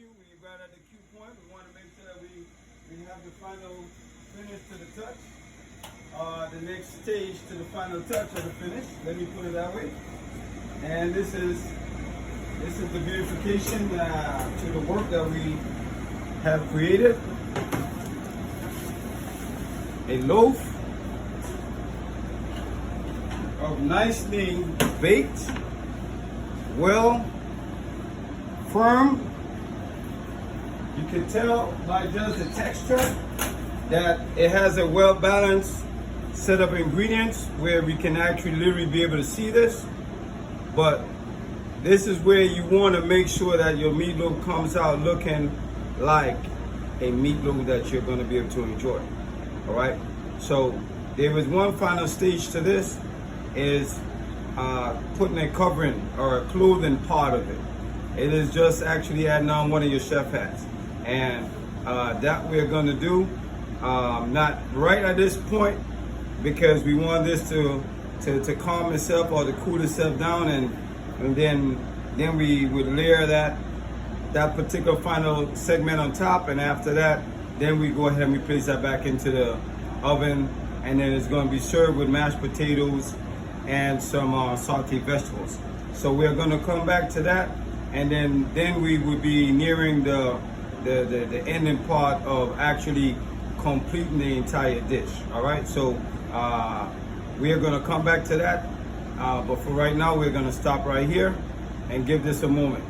Q. We're right at the Q point. We want to make sure that we have the final finish to the touch. The next stage to the final touch of the finish. Let me put it that way. And this is the beautification to the work that we have created. A loaf of nicely baked, well, firm. You can tell by just the texture that it has a well-balanced set of ingredients where we can actually literally be able to see this. But this is where you want to make sure that your meatloaf comes out looking like a meatloaf that you're going to be able to enjoy. All right. So there is one final stage to this, is putting a covering or a clothing part of it. It is just actually adding on one of your chef hats, and that we're going to do not right at this point, because we want this to calm itself or to cool itself down, and then we would layer that particular final segment on top, and after that, then we go ahead and we place that back into the oven, and then it's going to be served with mashed potatoes and some sauteed vegetables. So we're going to come back to that, and then we would be nearing the ending part of actually completing the entire dish. All right, so we are going to come back to that, but for right now we're going to stop right here and give this a moment.